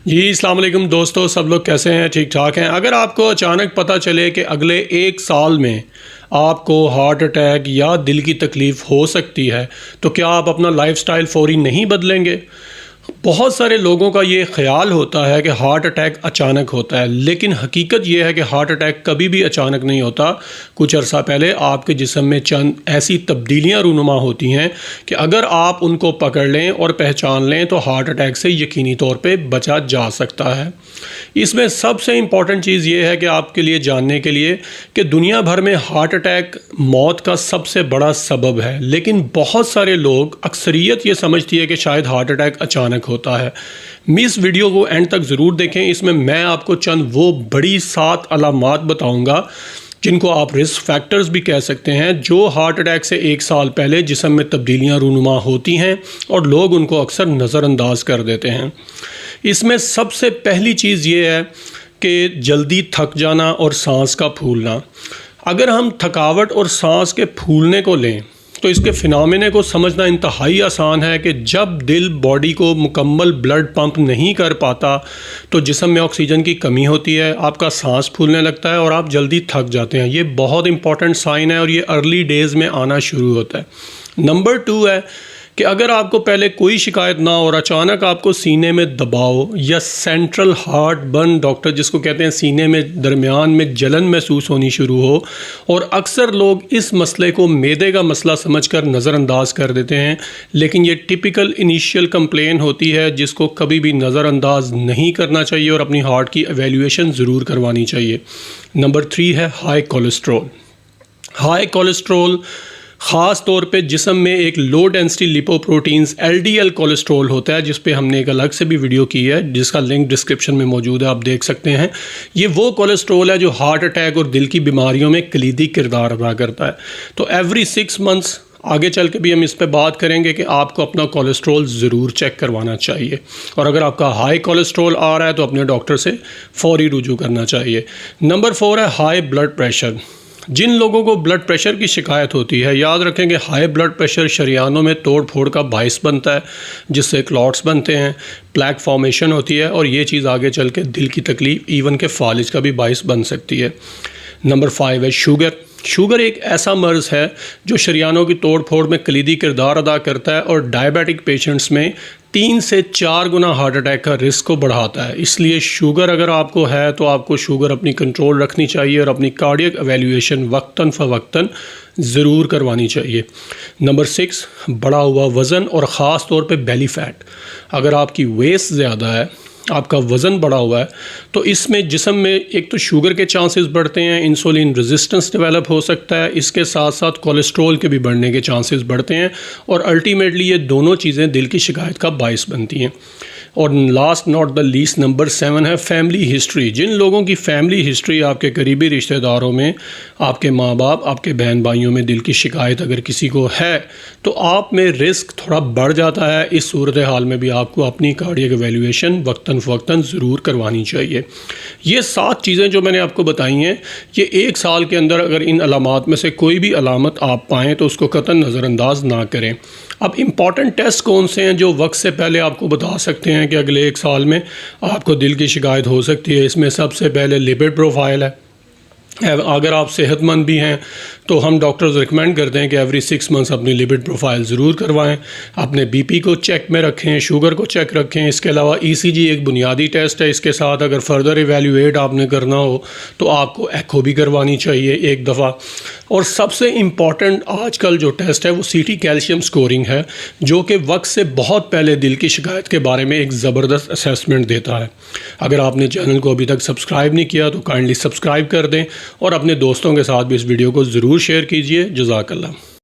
जी अस्सलाम वालेकुम दोस्तों, सब लोग कैसे हैं? ठीक ठाक हैं। अगर आपको अचानक पता चले कि अगले एक साल में आपको हार्ट अटैक या दिल की तकलीफ़ हो सकती है, तो क्या आप अपना लाइफस्टाइल फ़ौरी नहीं बदलेंगे? बहुत सारे लोगों का ये ख्याल होता है कि हार्ट अटैक अचानक होता है, लेकिन हकीकत ये है कि हार्ट अटैक कभी भी अचानक नहीं होता। कुछ अर्सा पहले आपके जिस्म में चंद ऐसी तब्दीलियां रूनुमा होती हैं कि अगर आप उनको पकड़ लें और पहचान लें तो हार्ट अटैक से यकीनी तौर पे बचा जा सकता है। इसमें सबसे इम्पॉर्टेंट चीज़ ये है कि आपके लिए जानने के लिए कि दुनिया भर में हार्ट अटैक मौत का सबसे बड़ा सबब है, लेकिन बहुत सारे लोग अक्सरियत ये समझती है कि शायद हार्ट अटैक अचानक होता है। इस वीडियो को एंड तक ज़रूर देखें। इसमें मैं आपको चंद वो बड़ी 7 अलामात बताऊंगा जिनको आप रिस्क फैक्टर्स भी कह सकते हैं, जो हार्ट अटैक से एक साल पहले जिस्म में तब्दीलियां रूनुमा होती हैं और लोग उनको अक्सर नज़रअंदाज कर देते हैं। इसमें सबसे पहली चीज़ ये है कि जल्दी थक जाना और सांस का फूलना। अगर हम थकावट और सांस के फूलने को लें तो इसके फिनोमेना को समझना इंतहाई आसान है कि जब दिल बॉडी को मुकम्मल ब्लड पंप नहीं कर पाता तो जिस्म में ऑक्सीजन की कमी होती है, आपका सांस फूलने लगता है और आप जल्दी थक जाते हैं। ये बहुत इंपॉर्टेंट साइन है और ये अर्ली डेज़ में आना शुरू होता है। नंबर 2 है कि अगर आपको पहले कोई शिकायत ना हो और अचानक आपको सीने में दबाव या सेंट्रल हार्ट बर्न, डॉक्टर जिसको कहते हैं, सीने में दरमियान में जलन महसूस होनी शुरू हो, और अक्सर लोग इस मसले को मैदे का मसला समझकर नज़रअंदाज कर देते हैं, लेकिन ये टिपिकल इनिशियल कंप्लेन होती है जिसको कभी भी नज़रअंदाज नहीं करना चाहिए और अपनी हार्ट की एवेल्यूएशन ज़रूर करवानी चाहिए। नंबर 3 है हाई कोलेस्ट्रॉल। हाई कोलेस्ट्रॉल ख़ास तौर पे जिस्म में एक low density lipoproteins LDL cholesterol होता है, जिस पे हमने एक अलग से भी वीडियो की है जिसका लिंक डिस्क्रिप्शन में मौजूद है, आप देख सकते हैं। ये वो कोलेस्ट्रॉल है जो हार्ट अटैक और दिल की बीमारियों में कलीदी किरदार अदा करता है। तो एवरी 6 मंथ्स, आगे चल के भी हम इस पे बात करेंगे कि आपको अपना कोलेस्ट्रॉल ज़रूर चेक करवाना चाहिए, और अगर आपका हाई कोलेस्ट्रॉल आ रहा है तो अपने डॉक्टर से फ़ौरी रुजू करना चाहिए। नंबर 4 है हाई ब्लड प्रेशर। जिन लोगों को ब्लड प्रेशर की शिकायत होती है, याद रखें कि हाई ब्लड प्रेशर शरीयानों में तोड़ फोड़ का बाइस बनता है, जिससे क्लॉट्स बनते हैं, प्लैक फॉर्मेशन होती है, और ये चीज़ आगे चल के दिल की तकलीफ, इवन के फालिज का भी बाइस बन सकती है। नंबर 5 है शुगर। शुगर एक ऐसा मर्ज़ है जो शरीयानों की तोड़ फोड़ में कलीदी किरदार अदा करता है और डायबिटिक पेशेंट्स में 3 से 4 गुना हार्ट अटैक का रिस्क को बढ़ाता है। इसलिए शुगर अगर आपको है तो आपको शुगर अपनी कंट्रोल रखनी चाहिए और अपनी कार्डियक एवेल्यूएशन वक्तन फ़वक्तन ज़रूर करवानी चाहिए। नंबर 6 बढ़ा हुआ वज़न और ख़ास तौर पे बेली फ़ैट। अगर आपकी वेस्ट ज़्यादा है, आपका वज़न बढ़ा हुआ है, तो इसमें जिस्म में एक तो शुगर के चांसेस बढ़ते हैं, इंसुलिन रेजिस्टेंस डेवलप हो सकता है, इसके साथ साथ कोलेस्ट्रॉल के भी बढ़ने के चांसेस बढ़ते हैं, और अल्टीमेटली ये दोनों चीज़ें दिल की शिकायत का बाइस बनती हैं। और last not the least number 7 है फैमिली हिस्ट्री। जिन लोगों की फैमिली हिस्ट्री, आपके करीबी रिश्तेदारों में, आपके माँ बाप, आपके बहन भाइयों में दिल की शिकायत अगर किसी को है तो आप में रिस्क थोड़ा बढ़ जाता है। इस सूरत हाल में भी आपको अपनी कार्डियक एवेल्यूएशन वक्तन फ़वक्तन ज़रूर करवानी चाहिए। ये 7 चीज़ें जो मैंने आपको बताई हैं, ये एक साल के अंदर अगर इन अलामात में से कोई भी अलामत आप पाएँ तो उसको कतई नज़रअंदाज ना करें। अब इम्पॉर्टेंट टेस्ट कौन से हैं जो वक्त से पहले आपको बता सकते हैं कि अगले एक साल में आपको दिल की शिकायत हो सकती है? इसमें सबसे पहले लिपिड प्रोफाइल है। अगर आप सेहतमंद भी हैं तो हम डॉक्टर्स रिकमेंड करते हैं कि एवरी 6 मंथ्स अपनी लिपिड प्रोफाइल ज़रूर करवाएं। अपने बीपी को चेक में रखें, शुगर को चेक रखें। इसके अलावा ECG एक बुनियादी टेस्ट है। इसके साथ अगर फर्दर इवेल्यूएट आपने करना हो तो आपको एको भी करवानी चाहिए एक दफ़ा। और सबसे इम्पॉर्टेंट आजकल जो टेस्ट है वो CT कैल्शियम स्कोरिंग है, जो कि वक्त से बहुत पहले दिल की शिकायत के बारे में एक ज़बरदस्त असेसमेंट देता है। अगर आपने चैनल को अभी तक सब्सक्राइब नहीं किया तो काइंडली सब्सक्राइब कर दें और अपने दोस्तों के साथ भी इस वीडियो को ज़रूर शेयर कीजिए। जज़ाकल्लाह।